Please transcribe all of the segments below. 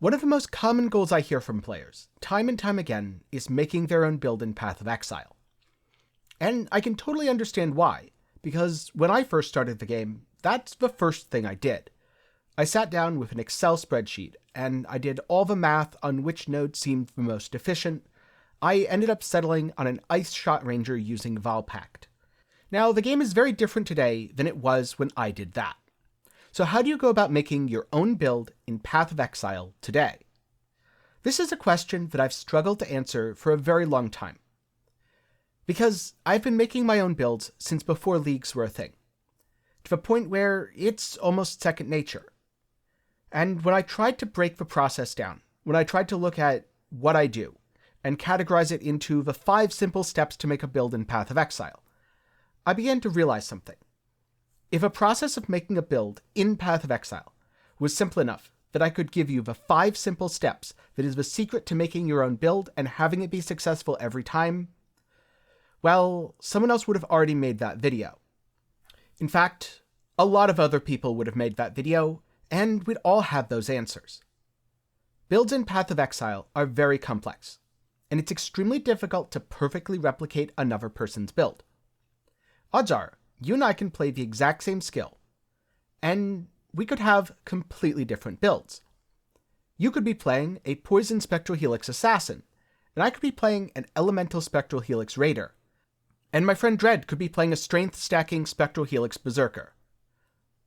One of the most common goals I hear from players, time and time again, is making their own build in Path of Exile. And I can totally understand why, because when I first started the game, that's the first thing I did. I sat down with an Excel spreadsheet, and I did all the math on which node seemed the most efficient. I ended up settling on an Ice Shot Ranger using Valpact. Now, the game is very different today than it was when I did that. So how do you go about making your own build in Path of Exile today? This is a question that I've struggled to answer for a very long time. Because I've been making my own builds since before leagues were a thing, to the point where it's almost second nature. And when I tried to break the process down, when I tried to look at what I do, and categorize it into the 5 simple steps to make a build in Path of Exile, I began to realize something. If a process of making a build in Path of Exile was simple enough that I could give you the 5 simple steps that is the secret to making your own build and having it be successful every time, well, someone else would have already made that video. In fact, a lot of other people would have made that video, and we'd all have those answers. Builds in Path of Exile are very complex, and it's extremely difficult to perfectly replicate another person's build. Odds are, you and I can play the exact same skill, and we could have completely different builds. You could be playing a Poison Spectral Helix Assassin, and I could be playing an Elemental Spectral Helix Raider, and my friend Dredd could be playing a Strength Stacking Spectral Helix Berserker.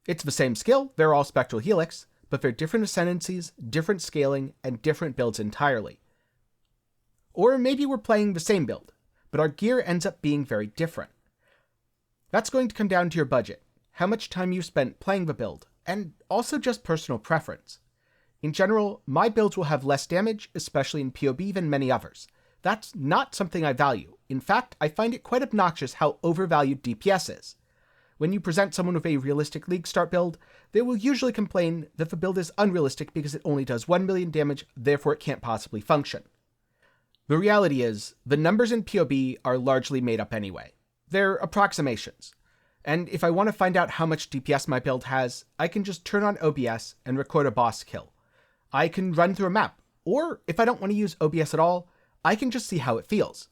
It's the same skill, they're all Spectral Helix, but they're different ascendancies, different scaling, and different builds entirely. Or maybe we're playing the same build, but our gear ends up being very different. That's going to come down to your budget, how much time you spent playing the build, and also just personal preference. In general, my builds will have less damage, especially in PoB, than many others. That's not something I value. In fact, I find it quite obnoxious how overvalued DPS is. When you present someone with a realistic League Start build, they will usually complain that the build is unrealistic because it only does 1 million damage, therefore it can't possibly function. The reality is, the numbers in PoB are largely made up anyway. They're approximations, and if I want to find out how much DPS my build has, I can just turn on OBS and record a boss kill. I can run through a map, or if I don't want to use OBS at all, I can just see how it feels.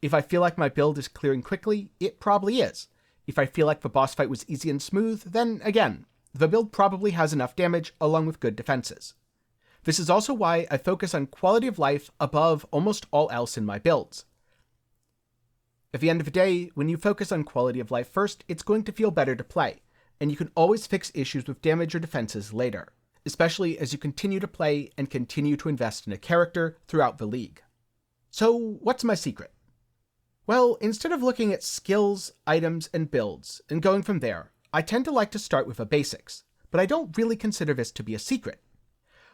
If I feel like my build is clearing quickly, it probably is. If I feel like the boss fight was easy and smooth, then again, the build probably has enough damage along with good defenses. This is also why I focus on quality of life above almost all else in my builds. At the end of the day, when you focus on quality of life first, it's going to feel better to play, and you can always fix issues with damage or defenses later, especially as you continue to play and continue to invest in a character throughout the league. So, what's my secret? Well, instead of looking at skills, items, and builds, and going from there, I tend to like to start with the basics, but I don't really consider this to be a secret.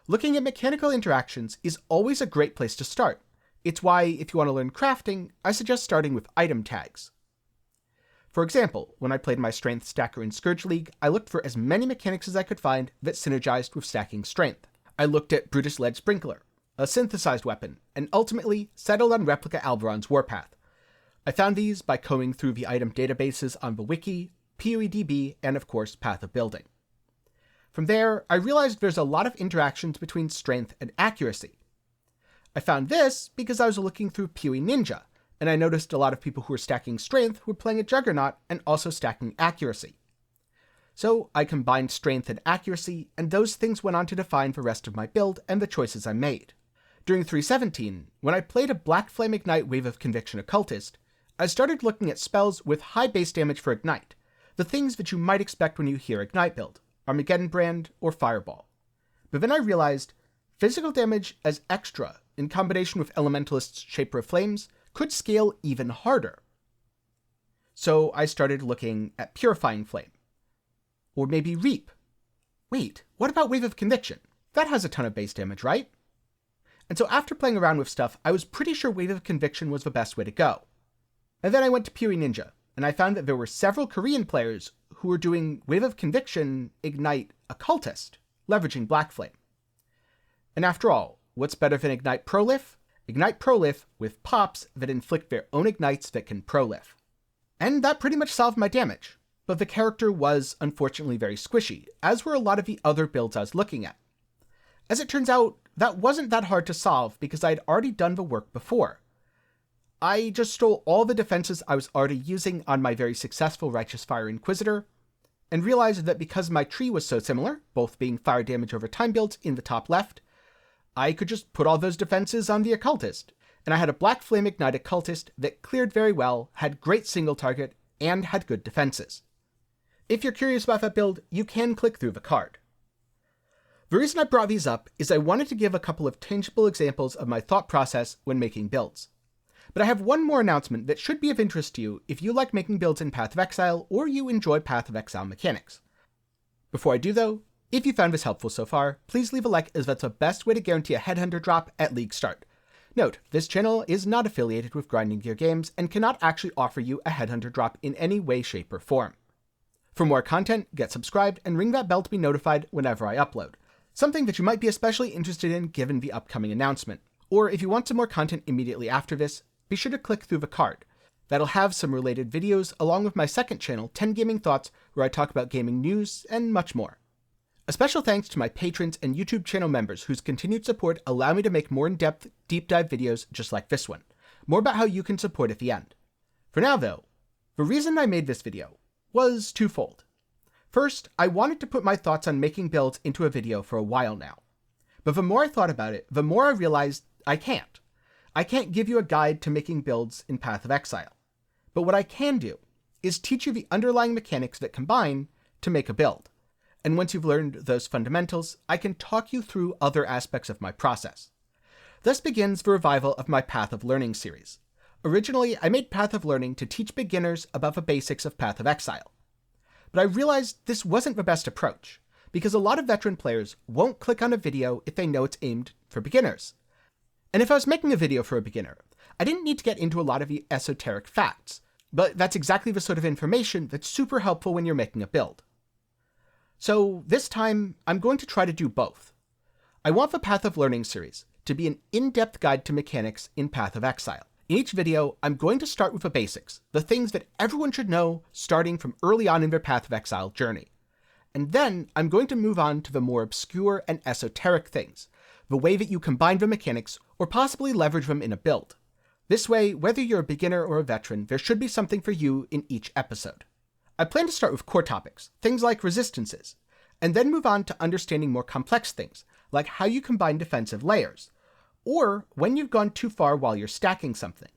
Looking at mechanical interactions is always a great place to start. It's why, if you want to learn crafting, I suggest starting with item tags. For example, when I played my Strength Stacker in Scourge League, I looked for as many mechanics as I could find that synergized with stacking strength. I looked at Brutus Lead Sprinkler, a synthesized weapon, and ultimately settled on Replica Alberon's Warpath. I found these by combing through the item databases on the wiki, PoEDB, and of course Path of Building. From there, I realized there's a lot of interactions between strength and accuracy. I found this because I was looking through PoE Ninja, and I noticed a lot of people who were stacking strength were playing a Juggernaut and also stacking accuracy. So I combined strength and accuracy, and those things went on to define the rest of my build and the choices I made. During 3.17, when I played a Black Flame Ignite Wave of Conviction Occultist, I started looking at spells with high base damage for Ignite, the things that you might expect when you hear Ignite build, Armageddon Brand, or Fireball. But then I realized physical damage as extra in combination with Elementalist's Shaper of Flames could scale even harder. So I started looking at Purifying Flame. Or maybe Reap. Wait, what about Wave of Conviction? That has a ton of base damage, right? And so after playing around with stuff, I was pretty sure Wave of Conviction was the best way to go. And then I went to PoE Ninja, and I found that there were several Korean players who were doing Wave of Conviction Ignite Occultist, leveraging Black Flame. And after all, what's better than Ignite Prolif? Ignite Prolif with pops that inflict their own ignites that can Prolif. And that pretty much solved my damage, but the character was unfortunately very squishy, as were a lot of the other builds I was looking at. As it turns out, that wasn't that hard to solve because I'd already done the work before. I just stole all the defenses I was already using on my very successful Righteous Fire Inquisitor, and realized that because my tree was so similar, both being fire damage over time builds in the top left, I could just put all those defenses on the Occultist, and I had a Black Flame Ignite Occultist that cleared very well, had great single target, and had good defenses. If you're curious about that build, you can click through the card. The reason I brought these up is I wanted to give a couple of tangible examples of my thought process when making builds. But I have one more announcement that should be of interest to you if you like making builds in Path of Exile or you enjoy Path of Exile mechanics. Before I do though, if you found this helpful so far, please leave a like as that's the best way to guarantee a Headhunter drop at League start. Note, this channel is not affiliated with Grinding Gear Games and cannot actually offer you a Headhunter drop in any way, shape, or form. For more content, get subscribed and ring that bell to be notified whenever I upload, something that you might be especially interested in given the upcoming announcement. Or if you want some more content immediately after this, be sure to click through the card. That'll have some related videos along with my second channel, 10 Gaming Thoughts, where I talk about gaming news and much more. A special thanks to my patrons and YouTube channel members whose continued support allow me to make more in-depth, deep dive videos just like this one. More about how you can support at the end. For now though, the reason I made this video was twofold. First, I wanted to put my thoughts on making builds into a video for a while now. But the more I thought about it, the more I realized I can't. I can't give you a guide to making builds in Path of Exile. But what I can do is teach you the underlying mechanics that combine to make a build. And once you've learned those fundamentals, I can talk you through other aspects of my process. Thus begins the revival of my Path of Learning series. Originally, I made Path of Learning to teach beginners about the basics of Path of Exile. But I realized this wasn't the best approach, because a lot of veteran players won't click on a video if they know it's aimed for beginners. And if I was making a video for a beginner, I didn't need to get into a lot of the esoteric facts, but that's exactly the sort of information that's super helpful when you're making a build. So this time, I'm going to try to do both. I want the Path of Learning series to be an in-depth guide to mechanics in Path of Exile. In each video, I'm going to start with the basics, the things that everyone should know starting from early on in their Path of Exile journey. And then I'm going to move on to the more obscure and esoteric things, the way that you combine the mechanics or possibly leverage them in a build. This way, whether you're a beginner or a veteran, there should be something for you in each episode. I plan to start with core topics, things like resistances, and then move on to understanding more complex things, like how you combine defensive layers, or when you've gone too far while you're stacking something.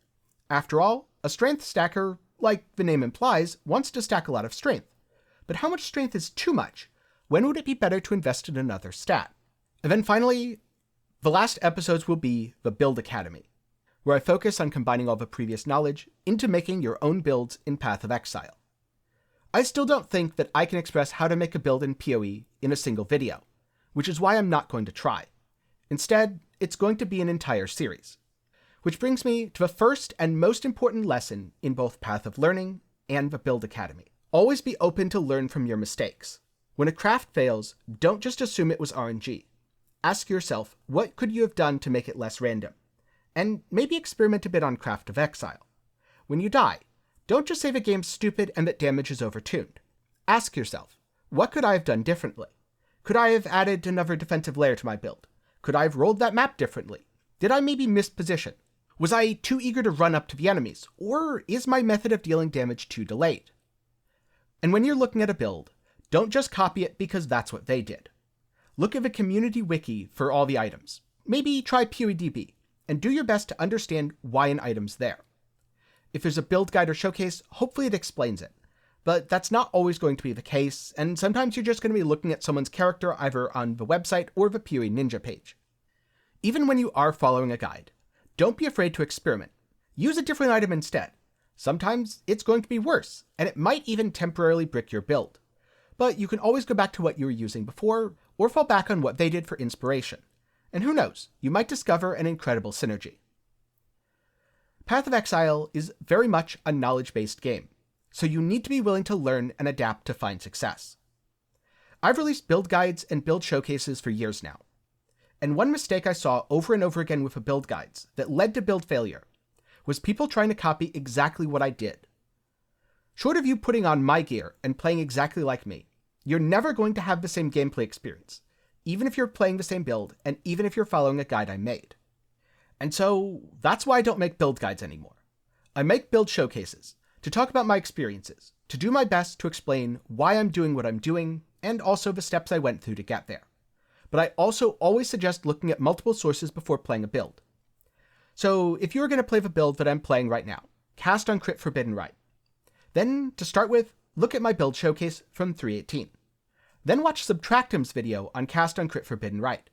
After all, a strength stacker, like the name implies, wants to stack a lot of strength. But how much strength is too much? When would it be better to invest in another stat? And then finally, the last episodes will be the Build Academy, where I focus on combining all the previous knowledge into making your own builds in Path of Exile. I still don't think that I can express how to make a build in PoE in a single video, which is why I'm not going to try. Instead, it's going to be an entire series. Which brings me to the first and most important lesson in both Path of Learning and the Build Academy. Always be open to learn from your mistakes. When a craft fails, don't just assume it was RNG. Ask yourself, what could you have done to make it less random? And maybe experiment a bit on Path of Exile. When you die, don't just say the game's stupid and that damage is overtuned. Ask yourself, what could I have done differently? Could I have added another defensive layer to my build? Could I have rolled that map differently? Did I maybe miss position? Was I too eager to run up to the enemies? Or is my method of dealing damage too delayed? And when you're looking at a build, don't just copy it because that's what they did. Look at the community wiki for all the items. Maybe try PoEDB, and do your best to understand why an item's there. If there's a build guide or showcase, hopefully it explains it. But that's not always going to be the case, and sometimes you're just going to be looking at someone's character either on the website or the PoE Ninja page. Even when you are following a guide, don't be afraid to experiment. Use a different item instead. Sometimes it's going to be worse, and it might even temporarily brick your build. But you can always go back to what you were using before, or fall back on what they did for inspiration. And who knows, you might discover an incredible synergy. Path of Exile is very much a knowledge-based game, so you need to be willing to learn and adapt to find success. I've released build guides and build showcases for years now, and one mistake I saw over and over again with the build guides that led to build failure was people trying to copy exactly what I did. Short of you putting on my gear and playing exactly like me, you're never going to have the same gameplay experience, even if you're playing the same build and even if you're following a guide I made. And so that's why I don't make build guides anymore. I make build showcases to talk about my experiences, to do my best to explain why I'm doing what I'm doing, and also the steps I went through to get there. But I also always suggest looking at multiple sources before playing a build. So if you're going to play the build that I'm playing right now, cast on Crit Forbidden Right, then to start with, look at my build showcase from 3.18. Then watch Subtractim's video on cast on Crit Forbidden Right.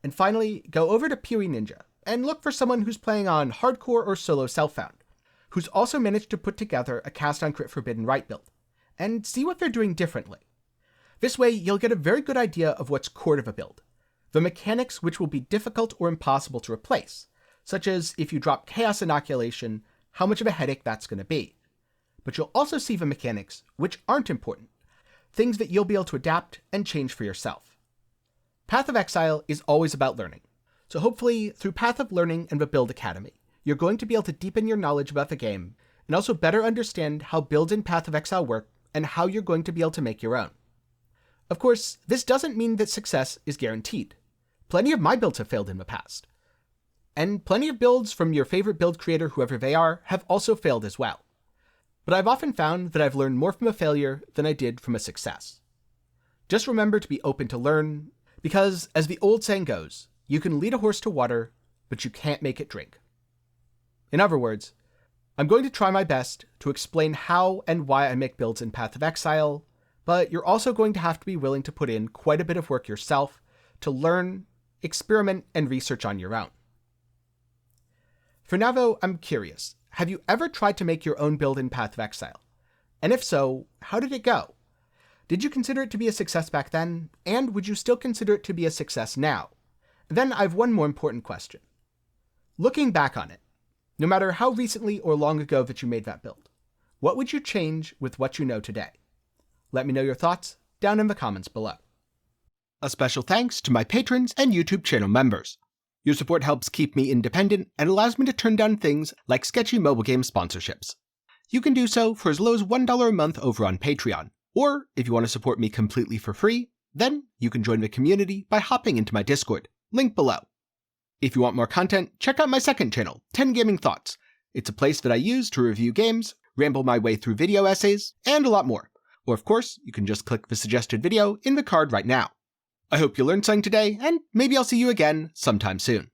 And finally, go over to PoE Ninja and look for someone who's playing on Hardcore or Solo Self-Found, who's also managed to put together a cast on Crit Forbidden Right build, and see what they're doing differently. This way, you'll get a very good idea of what's core to a build, the mechanics which will be difficult or impossible to replace, such as if you drop Chaos Inoculation, how much of a headache that's going to be. But you'll also see the mechanics which aren't important, things that you'll be able to adapt and change for yourself. Path of Exile is always about learning, so hopefully through Path of Learning and the Build Academy, you're going to be able to deepen your knowledge about the game and also better understand how builds in Path of Exile work and how you're going to be able to make your own. Of course, this doesn't mean that success is guaranteed. Plenty of my builds have failed in the past. And plenty of builds from your favorite build creator, whoever they are, have also failed as well. But I've often found that I've learned more from a failure than I did from a success. Just remember to be open to learn, because as the old saying goes, you can lead a horse to water, but you can't make it drink. In other words, I'm going to try my best to explain how and why I make builds in Path of Exile, but you're also going to have to be willing to put in quite a bit of work yourself to learn, experiment, and research on your own. For now though, I'm curious, have you ever tried to make your own build in Path of Exile? And if so, how did it go? Did you consider it to be a success back then, and would you still consider it to be a success now? Then I've one more important question. Looking back on it, no matter how recently or long ago that you made that build, what would you change with what you know today? Let me know your thoughts down in the comments below. A special thanks to my patrons and YouTube channel members. Your support helps keep me independent and allows me to turn down things like sketchy mobile game sponsorships. You can do so for as low as $1 a month over on Patreon, or if you want to support me completely for free, then you can join the community by hopping into my Discord, link below. If you want more content, check out my second channel, 10 Gaming Thoughts. It's a place that I use to review games, ramble my way through video essays, and a lot more. Or of course, you can just click the suggested video in the card right now. I hope you learned something today, and maybe I'll see you again sometime soon.